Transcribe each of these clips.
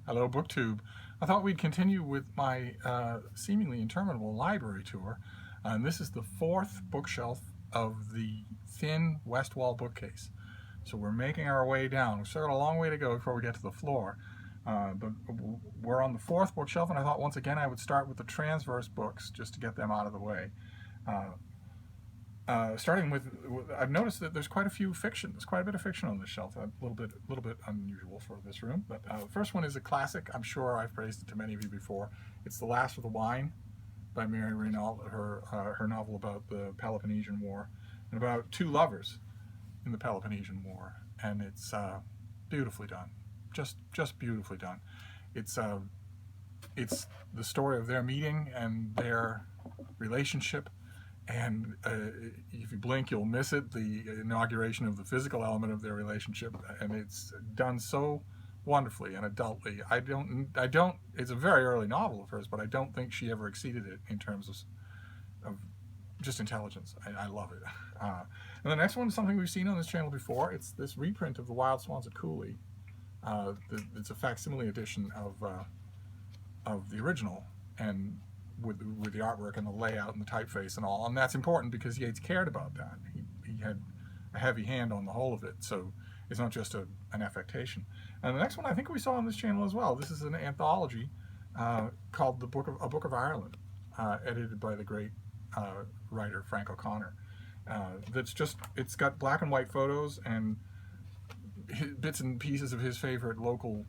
Hello, BookTube. I thought we'd continue with my seemingly interminable library tour. And this is the fourth bookshelf of the thin west wall bookcase. So we're making our way down. We've still got a long way to go before we get to the floor. But we're on the fourth bookshelf, and I thought once again I would start with the transverse books just to get them out of the way. Starting with, I've noticed that there's quite a few fiction. There's quite a bit of fiction on this shelf. A little bit unusual for this room. But the first one is a classic. I'm sure I've praised it to many of you before. It's The Last of the Wine by Mary Renault. Her novel about the Peloponnesian War and about two lovers in the Peloponnesian War, and it's beautifully done. Just beautifully done. It's the story of their meeting and their relationship. And if you blink, you'll miss it. The inauguration of the physical element of their relationship, and it's done so wonderfully and adultly. I don't. It's a very early novel of hers, but I don't think she ever exceeded it in terms of just intelligence. I love it. And the next one is something we've seen on this channel before. It's this reprint of The Wild Swans at Coolie. It's a facsimile edition of the original, and with the artwork and the layout and the typeface and all, and that's important because Yeats cared about that. He had a heavy hand on the whole of it, so it's not just an affectation. And the next one I think we saw on this channel as well. This is an anthology called A Book of Ireland, edited by the great writer Frank O'Connor. It's got black and white photos and bits and pieces of his favorite local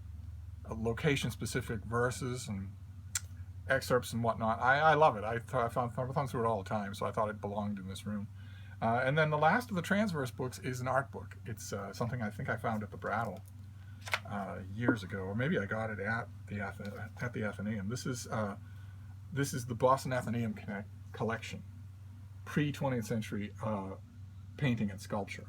location-specific verses and excerpts and whatnot. I love it. I thumb through it all the time, so I thought it belonged in this room. And then the last of the transverse books is an art book. It's something I think I found at the Brattle years ago, or maybe I got it at the Atheneum. This is the Boston Atheneum collection, pre-20th century painting and sculpture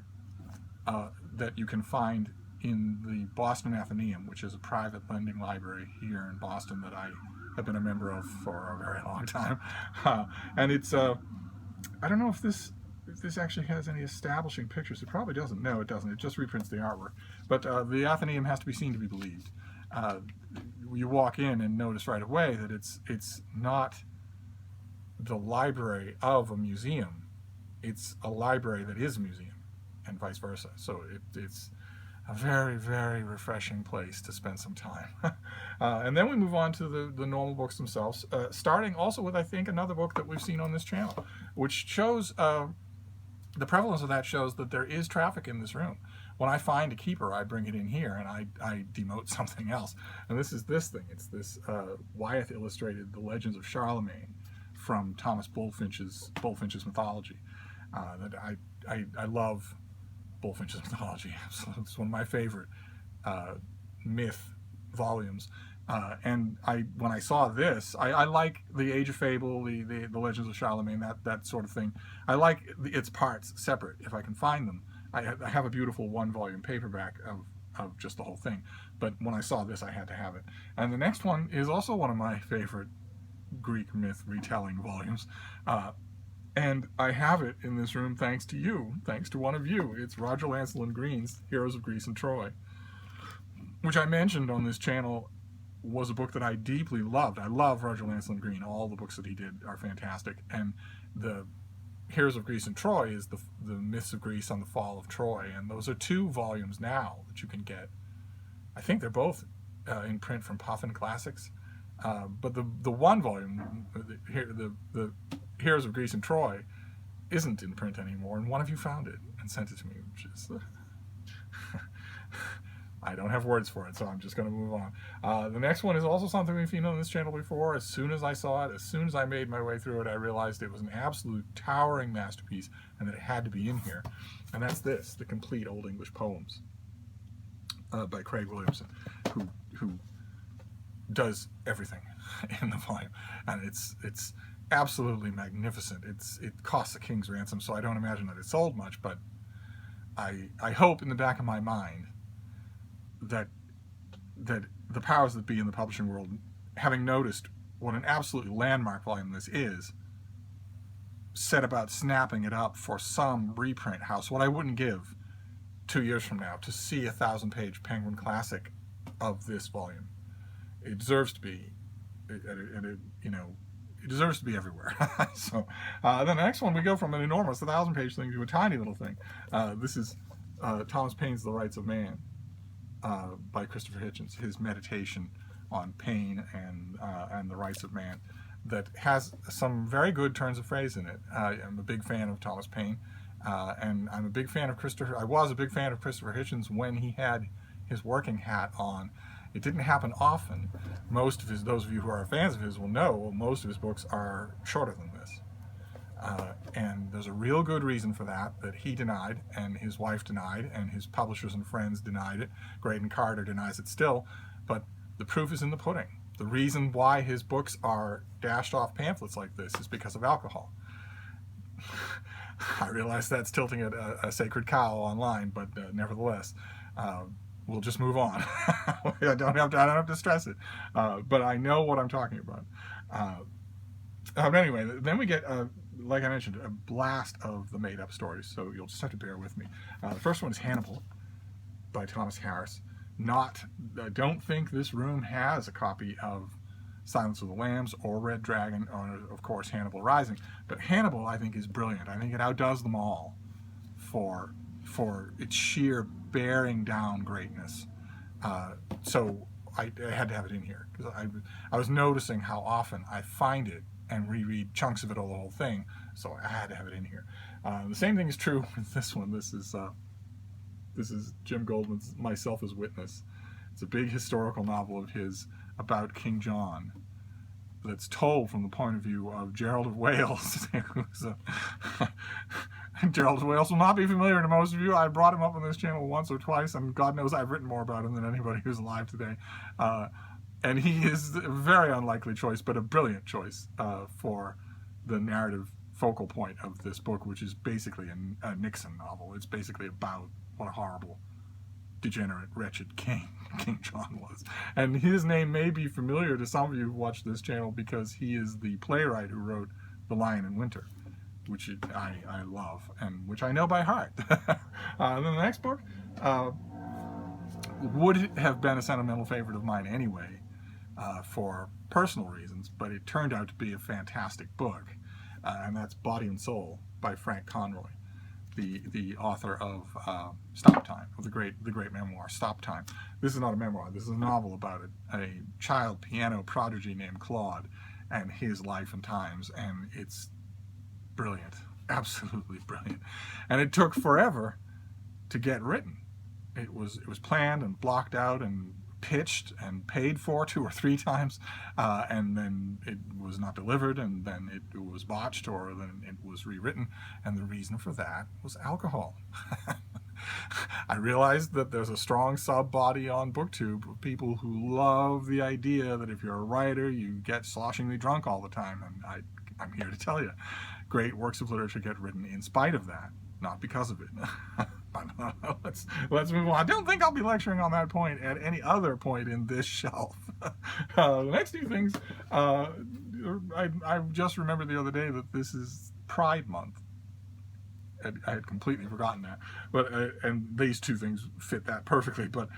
that you can find in the Boston Atheneum, which is a private lending library here in Boston that I have been a member of for a very long time. And it's I don't know if this actually has any establishing pictures. It probably doesn't. No, it doesn't. It just reprints the artwork. But the Atheneum has to be seen to be believed. You walk in and notice right away that it's not the library of a museum. It's a library that is a museum, and vice versa. So it's a very, very refreshing place to spend some time. And then we move on to the normal books themselves, starting also with, I think, another book that we've seen on this channel, which shows, the prevalence of that shows that there is traffic in this room. When I find a keeper, I bring it in here and I demote something else. And this is this thing. It's this Wyeth illustrated The Legends of Charlemagne from Thomas Bullfinch's mythology. That I love Bullfinch's mythology. It's one of my favorite myth volumes. And when I saw this, I like the Age of Fable, the Legends of Charlemagne, that sort of thing. I like its parts separate if I can find them. I have a beautiful one-volume paperback of just the whole thing. But when I saw this, I had to have it. And the next one is also one of my favorite Greek myth retelling volumes. And I have it in this room thanks to you, thanks to one of you. It's Roger Lancel and Green's Heroes of Greece and Troy, which I mentioned on this channel was a book that I deeply loved. I love Roger Lancel and Green. All the books that he did are fantastic. And the Heroes of Greece and Troy is the myths of Greece on the fall of Troy. And those are two volumes now that you can get. I think they're both in print from Puffin Classics. But the one volume, the Heroes of Greece and Troy, isn't in print anymore, and one of you found it and sent it to me, which is I don't have words for it, so I'm just going to move on. The next one is also something we've seen on this channel before. As soon as I saw it, as soon as I made my way through it, I realized it was an absolute towering masterpiece and that it had to be in here. And that's this, The Complete Old English Poems by Craig Williamson, who does everything in the volume, and it's absolutely magnificent. It costs a king's ransom, so I don't imagine that it sold much, but I hope in the back of my mind that the powers that be in the publishing world, having noticed what an absolutely landmark volume this is, set about snapping it up for some reprint house. What I wouldn't give 2 years from now to see a 1,000-page Penguin Classic of this volume. it deserves to be, it deserves to be everywhere. So then the next one, we go from an enormous 1,000-page thing to a tiny little thing. This is Thomas Paine's The Rights of Man by Christopher Hitchens, his meditation on pain and the rights of man, that has some very good turns of phrase in it. I'm a big fan of Thomas Paine, and I'm a big fan of Christopher. I was a big fan of Christopher Hitchens when he had his working hat on. It didn't happen often. Most of his, those of you who are fans of his will know, most of his books are shorter than this. And there's a real good reason for that he denied, and his wife denied, and his publishers and friends denied it. Graydon Carter denies it still, but the proof is in the pudding. The reason why his books are dashed off pamphlets like this is because of alcohol. I realize that's tilting at a sacred cow online, but nevertheless, we'll just move on. I don't have to stress it, but I know what I'm talking about. But anyway, then we get, like I mentioned, a blast of the made-up stories, so you'll just have to bear with me. The first one is Hannibal by Thomas Harris. I don't think this room has a copy of Silence of the Lambs or Red Dragon, or of course Hannibal Rising, but Hannibal I think is brilliant. I think it outdoes them all for its sheer bearing down greatness. So I had to have it in here, because I was noticing how often I find it and reread chunks of it or the whole thing, so I had to have it in here. The same thing is true with this one. This is Jim Goldman's Myself as Witness. It's a big historical novel of his about King John that's told from the point of view of Gerald of Wales. Gerald of Wales will not be familiar to most of you. I brought him up on this channel once or twice, and God knows I've written more about him than anybody who's alive today. And he is a very unlikely choice, but a brilliant choice for the narrative focal point of this book, which is basically a Nixon novel. It's basically about what a horrible, degenerate, wretched king King John was. And his name may be familiar to some of you who watch this channel because he is the playwright who wrote The Lion in Winter, which I love and which I know by heart. And then the next book would have been a sentimental favorite of mine anyway, for personal reasons, but it turned out to be a fantastic book, and that's Body and Soul by Frank Conroy, the author of Stop Time, of the great memoir Stop Time. This is not a memoir. This is a novel about a child piano prodigy named Claude and his life and times, and it's brilliant, absolutely brilliant. And it took forever to get written. It was planned and blocked out and pitched and paid for 2 or 3 times, and then it was not delivered, and then it was botched, or then it was rewritten, and the reason for that was alcohol. I realized that there's a strong sub-body on BookTube of people who love the idea that if you're a writer, you get sloshingly drunk all the time, and I'm here to tell you, great works of literature get written in spite of that, not because of it. Let's move on. I don't think I'll be lecturing on that point at any other point in this shelf. The next 2 things, I just remembered the other day that this is Pride Month. I had completely forgotten that, but and these 2 things fit that perfectly, but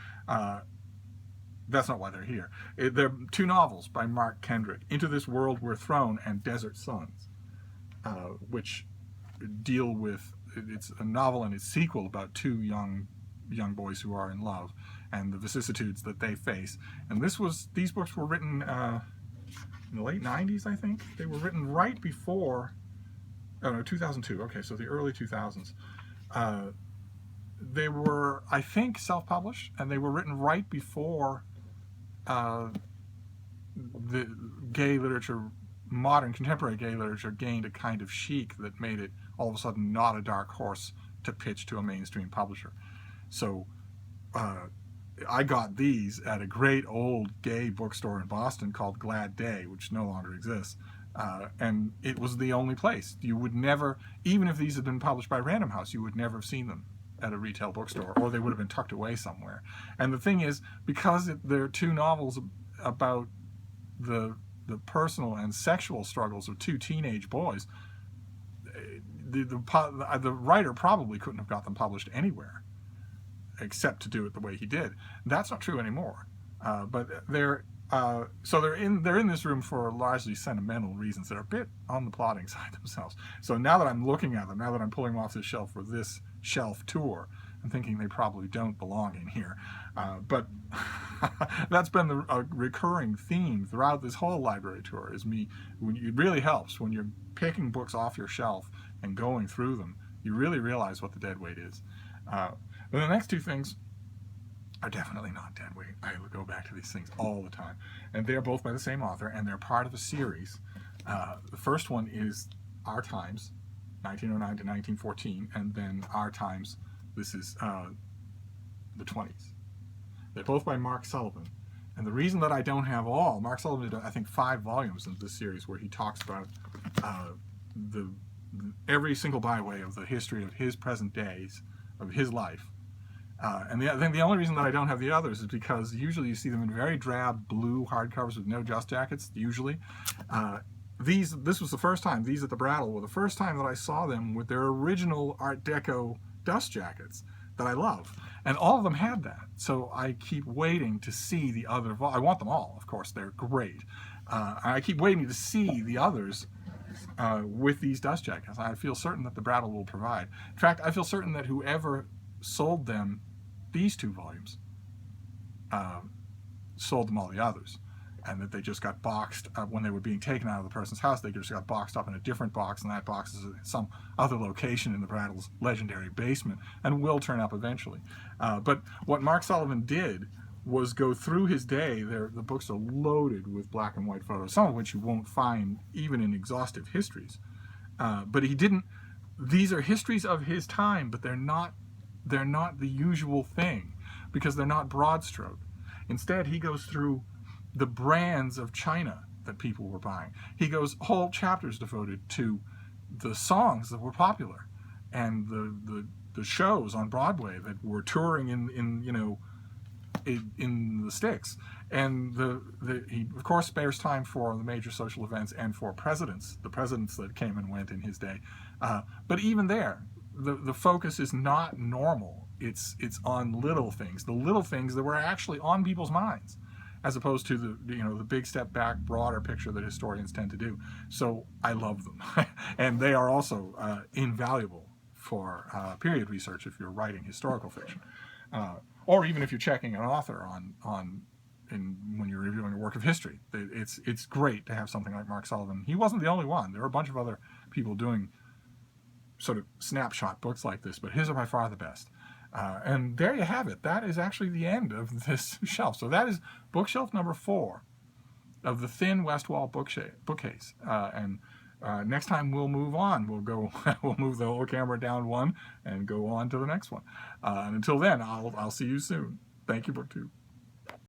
that's not why they're here. They're 2 novels by Mark Kendrick, Into This World We're Thrown and Desert Sons, which deal with, it's a novel and its sequel about 2 young boys who are in love and the vicissitudes that they face. And these books were written in the late 90s, I think. They were written right before, 2002. Okay, so the early 2000s. They were, I think, self-published, and they were written right before the gay literature, modern contemporary gay literature, gained a kind of chic that made it all of a sudden not a dark horse to pitch to a mainstream publisher. So I got these at a great old gay bookstore in Boston called Glad Day, which no longer exists. And it was the only place. You would never, even if these had been published by Random House, you would never have seen them at a retail bookstore, or they would have been tucked away somewhere. And the thing is, because they're 2 novels about the personal and sexual struggles of 2 teenage boys, the writer probably couldn't have got them published anywhere except to do it the way he did. That's not true anymore. But they're So they're in this room for largely sentimental reasons that are a bit on the plotting side themselves. So now that I'm looking at them, now that I'm pulling them off this shelf for this shelf tour, I'm thinking they probably don't belong in here. But that's been a recurring theme throughout this whole library tour. It really helps when you're picking books off your shelf and going through them. You really realize what the deadweight is. But the next two things are definitely not deadweight. I go back to these things all the time. And they're both by the same author, and they're part of a series. The first one is Our Times, 1909 to 1914, and then Our Times, this is the 20s. They're both by Mark Sullivan. And the reason that I don't have all, Mark Sullivan did, I think, 5 volumes in this series where he talks about every single byway of the history of his present days, of his life. And I think the only reason that I don't have the others is because usually you see them in very drab blue hardcovers with no dust jackets, usually. This was the first time, these at the Brattle were the first time that I saw them with their original Art Deco dust jackets that I love. And all of them had that. So I keep waiting to see the other, I want them all, of course, they're great. I keep waiting to see the others with these dust jackets. I feel certain that the Brattle will provide. In fact, I feel certain that whoever sold them these 2 volumes sold them all the others, and that they just got boxed when they were being taken out of the person's house. They just got boxed up in a different box, and that box is in some other location in the Brattle's legendary basement and will turn up eventually. But what Mark Sullivan did was go through his day. The books are loaded with black and white photos, some of which you won't find even in exhaustive histories. But he didn't. These are histories of his time, but they're not the usual thing because they're not broad stroke. Instead, he goes through the brands of China that people were buying. He goes whole chapters devoted to the songs that were popular and the shows on Broadway that were touring in the sticks. And he of course spares time for the major social events and for the presidents that came and went in his day. But even there, the focus is not normal. It's on little things, the little things that were actually on people's minds, as opposed to the big step back, broader picture that historians tend to do. So I love them, and they are also invaluable for period research if you're writing historical fiction, or even if you're checking an author when you're reviewing a work of history. It's great to have something like Mark Sullivan. He wasn't the only one. There were a bunch of other people doing sort of snapshot books like this, but his are by far the best. And there you have it. That is actually the end of this shelf. So that is bookshelf number 4 of the thin west wall bookcase. And next time we'll move on. We'll move the whole camera down one and go on to the next one. And until then, I'll see you soon. Thank you, BookTube.